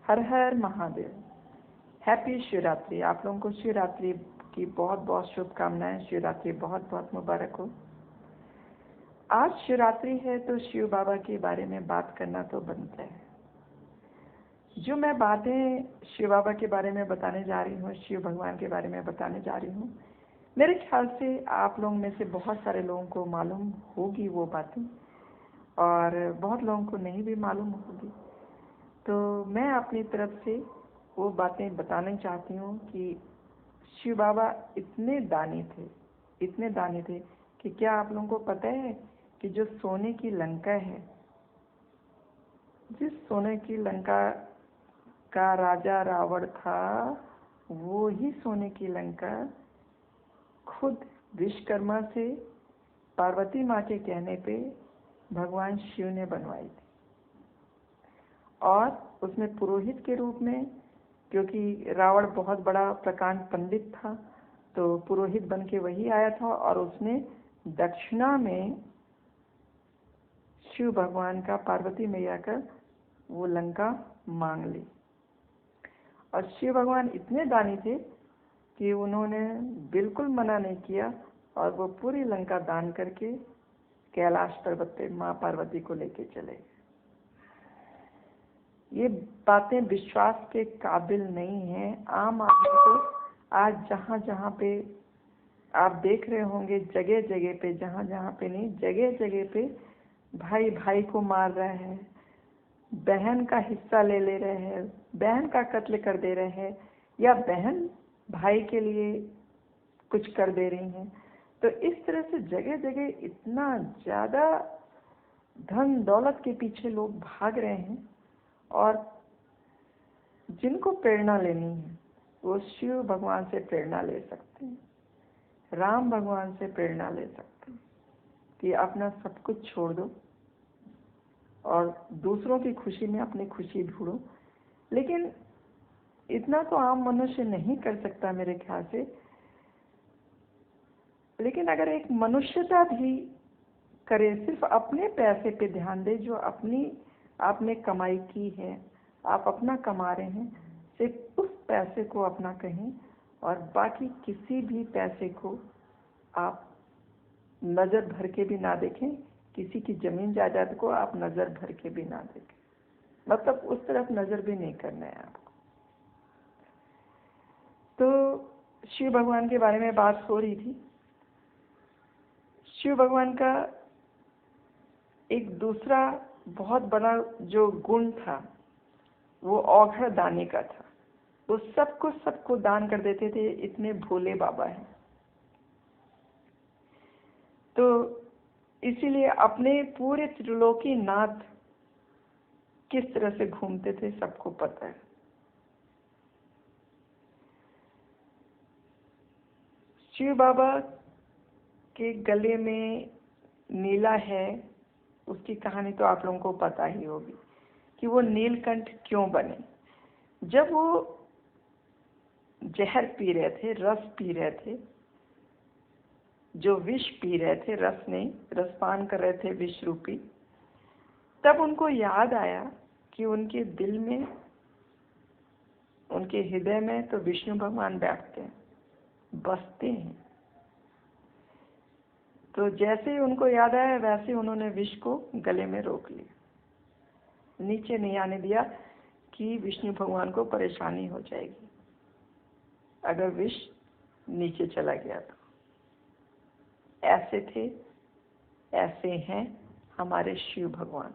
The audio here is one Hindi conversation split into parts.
हर हर महादेव। हैप्पी शिवरात्रि। आप लोगों को शिवरात्रि की बहुत बहुत शुभकामनाएं। शिवरात्रि बहुत बहुत मुबारक हो। आज शिवरात्रि है तो शिव बाबा के बारे में बात करना तो बनता है। जो मैं बातें शिव बाबा के बारे में बताने जा रही हूँ, शिव भगवान के बारे में बताने जा रही हूँ, मेरे ख्याल से आप लोगों में से बहुत सारे लोगों को मालूम होगी वो बातें, और बहुत लोगों को नहीं भी मालूम होगी। तो मैं अपनी तरफ से वो बातें बताना चाहती हूँ कि शिव बाबा इतने दानी थे कि क्या आप लोगों को पता है कि जो सोने की लंका है, जिस सोने की लंका का राजा रावण था, वो ही सोने की लंका खुद विश्वकर्मा से पार्वती माँ के कहने पे भगवान शिव ने बनवाई थी। और उसमें पुरोहित के रूप में, क्योंकि रावण बहुत बड़ा प्रकांड पंडित था, तो पुरोहित बन के वही आया था और उसने दक्षिणा में शिव भगवान का पार्वती मैया का वो लंका मांग ली। और शिव भगवान इतने दानी थे कि उन्होंने बिल्कुल मना नहीं किया और वो पूरी लंका दान करके कैलाश पर्वत पे माँ पार्वती को लेके चले गए। ये बातें विश्वास के काबिल नहीं हैं। आम आदमी को आज जहाँ जहाँ पे आप देख रहे होंगे, जगह जगह पे, जहाँ जहाँ पे नहीं, जगह जगह पे भाई भाई को मार रहे हैं, बहन का हिस्सा ले रहे हैं, बहन का कत्ल कर दे रहे हैं, या बहन भाई के लिए कुछ कर दे रही हैं। तो इस तरह से जगह जगह इतना ज़्यादा धन दौलत के पीछे लोग भाग रहे हैं, और जिनको प्रेरणा लेनी है वो शिव भगवान से प्रेरणा ले सकते हैं, राम भगवान से प्रेरणा ले सकते हैं कि अपना सब कुछ छोड़ दो और दूसरों की खुशी में अपनी खुशी ढूंढो। लेकिन इतना तो आम मनुष्य नहीं कर सकता मेरे ख्याल से। लेकिन अगर एक मनुष्यता भी करे, सिर्फ अपने पैसे पे ध्यान दे, जो अपनी आपने कमाई की है, आप अपना कमा रहे हैं, सिर्फ उस पैसे को अपना कहें और बाकी किसी भी पैसे को आप नज़र भर के भी ना देखें, किसी की जमीन जायदाद को आप नज़र भर के भी ना देखें, मतलब उस तरफ नज़र भी नहीं करना है आपको। तो शिव भगवान के बारे में बात हो रही थी। शिव भगवान का एक दूसरा बहुत बड़ा जो गुण था वो औघड़ दानी का था। वो सबको दान कर देते थे, इतने भोले बाबा हैं। तो इसीलिए अपने पूरे त्रिलोकी नाथ किस तरह से घूमते थे सबको पता है। शिव बाबा के गले में नीला है, उसकी कहानी तो आप लोगों को पता ही होगी कि वो नीलकंठ क्यों बने। जब वो जहर पी रहे थे, रस पी रहे थे, जो विष पी रहे थे, रस नहीं, रसपान कर रहे थे विष रूपी, तब उनको याद आया कि उनके दिल में, उनके हृदय में तो विष्णु भगवान बैठते हैं, बसते हैं। तो जैसे ही उनको याद आया वैसे उन्होंने विष को गले में रोक लिया, नीचे नहीं आने दिया कि विष्णु भगवान को परेशानी हो जाएगी अगर विष नीचे चला गया तो। ऐसे थे, ऐसे हैं हमारे शिव भगवान।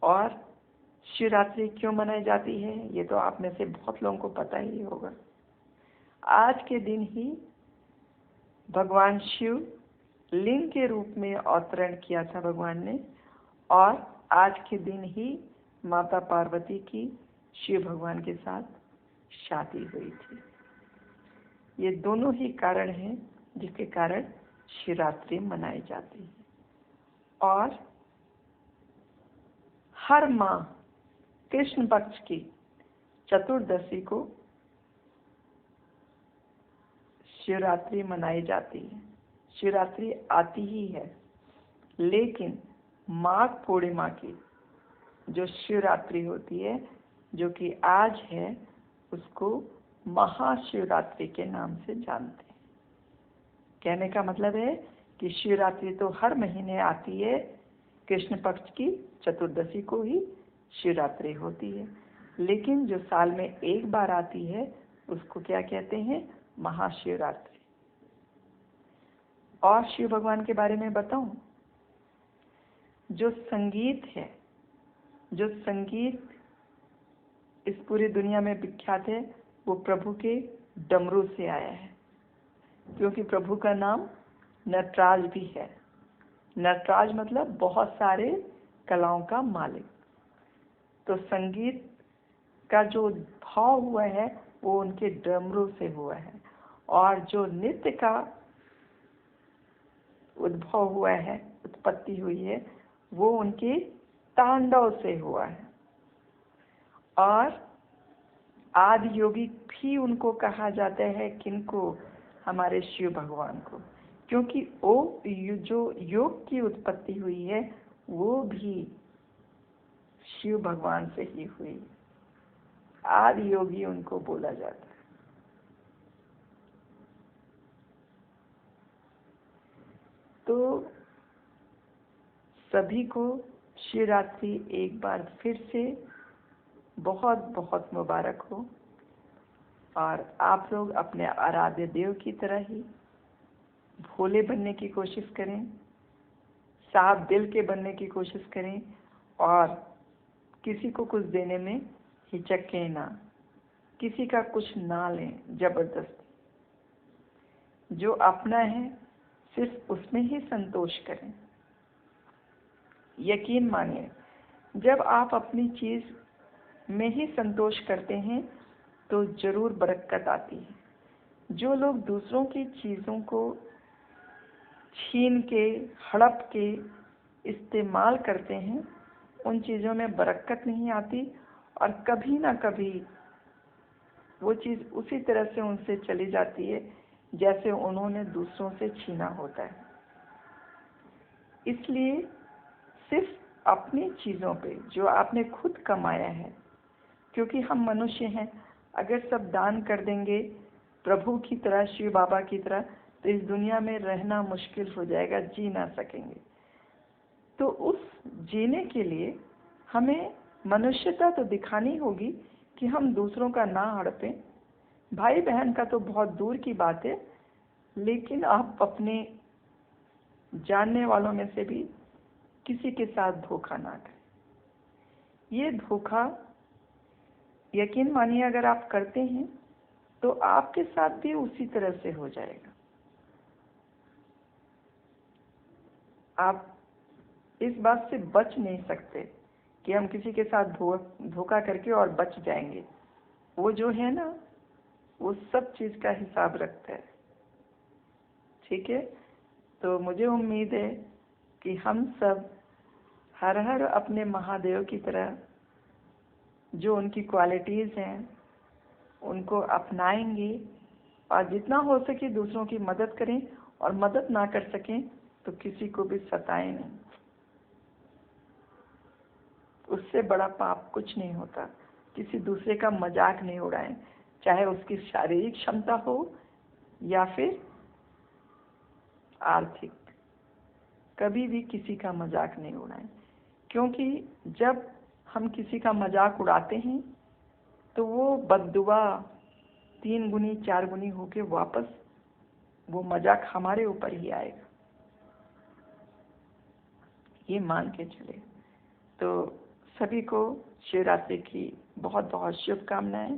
और शिवरात्रि क्यों मनाई जाती है ये तो आप में से बहुत लोगों को पता ही होगा। आज के दिन ही भगवान शिव लिंग के रूप में अवतरण किया था भगवान ने, और आज के दिन ही माता पार्वती की शिव भगवान के साथ शादी हुई थी। ये दोनों ही कारण हैं जिसके कारण शिवरात्रि मनाई जाती है। और हर माह कृष्ण पक्ष की चतुर्दशी को शिवरात्रि मनाई जाती है। शिवरात्रि आती ही है, लेकिन माघ पूर्णिमा की जो शिवरात्रि होती है, जो कि आज है, उसको महाशिवरात्रि के नाम से जानते हैं। कहने का मतलब है कि शिवरात्रि तो हर महीने आती है, कृष्ण पक्ष की चतुर्दशी को ही शिवरात्रि होती है, लेकिन जो साल में एक बार आती है उसको क्या कहते हैं? महाशिवरात्रि। और शिव भगवान के बारे में बताऊं, जो संगीत है, जो संगीत इस पूरी दुनिया में विख्यात है, वो प्रभु के डमरू से आया है, क्योंकि प्रभु का नाम नटराज भी है। नटराज मतलब बहुत सारे कलाओं का मालिक। तो संगीत का जो भाव हुआ है वो उनके डमरू से हुआ है, और जो नृत्य का उद्भव हुआ है, उत्पत्ति हुई है, वो उनके तांडव से हुआ है। और आदि योगी भी उनको कहा जाता है, किनको? हमारे शिव भगवान को, क्योंकि वो जो योग की उत्पत्ति हुई है वो भी शिव भगवान से ही हुई। आदि योगी उनको बोला जाता है। तो सभी को शिवरात्रि एक बार फिर से बहुत बहुत मुबारक हो, और आप लोग अपने आराध्य देव की तरह ही भोले बनने की कोशिश करें, साफ दिल के बनने की कोशिश करें, और किसी को कुछ देने में हिचकें ना, किसी का कुछ ना लें जबरदस्ती। जो अपना है सिर्फ उसमें ही संतोष करें। यकीन मानिए, जब आप अपनी चीज में ही संतोष करते हैं तो जरूर बरकत आती है। जो लोग दूसरों की चीजों को छीन के, हड़प के इस्तेमाल करते हैं, उन चीजों में बरकत नहीं आती, और कभी ना कभी वो चीज उसी तरह से उनसे चली जाती है जैसे उन्होंने दूसरों से छीना होता है। इसलिए सिर्फ अपनी चीजों पे जो आपने खुद कमाया है, क्योंकि हम मनुष्य हैं, अगर सब दान कर देंगे प्रभु की तरह, शिव बाबा की तरह, तो इस दुनिया में रहना मुश्किल हो जाएगा, जी ना सकेंगे। तो उस जीने के लिए हमें मनुष्यता तो दिखानी होगी कि हम दूसरों का ना हड़पें। भाई बहन का तो बहुत दूर की बात है, लेकिन आप अपने जानने वालों में से भी किसी के साथ धोखा ना करें। ये धोखा, यकीन मानिए, अगर आप करते हैं तो आपके साथ भी उसी तरह से हो जाएगा। आप इस बात से बच नहीं सकते कि हम किसी के साथ धोखा करके और बच जाएंगे। वो जो है ना, वो सब चीज का हिसाब रखता है। ठीक है, तो मुझे उम्मीद है कि हम सब हर हर अपने महादेव की तरह जो उनकी क्वालिटीज हैं उनको अपनाएंगे, और जितना हो सके दूसरों की मदद करें, और मदद ना कर सकें तो किसी को भी सताएं नहीं। उससे बड़ा पाप कुछ नहीं होता। किसी दूसरे का मजाक नहीं उड़ाएं, चाहे उसकी शारीरिक क्षमता हो या फिर आर्थिक। कभी भी किसी का मजाक नहीं उड़ाएं, क्योंकि जब हम किसी का मजाक उड़ाते हैं तो वो बद्दुआ 3 गुनी 4 गुनी होके वापस वो मजाक हमारे ऊपर ही आएगा, ये मान के चले। तो सभी को शिवरात्रि की बहुत बहुत शुभकामनाएं।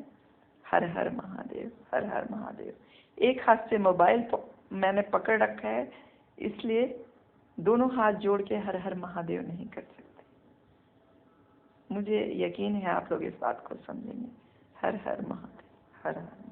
हर हर महादेव, हर हर महादेव। एक हाथ से मोबाइल मैंने पकड़ रखा है, इसलिए दोनों हाथ जोड़ के हर हर महादेव नहीं कर सकते। मुझे यकीन है आप लोग इस बात को समझेंगे। हर हर महादेव, हर हर।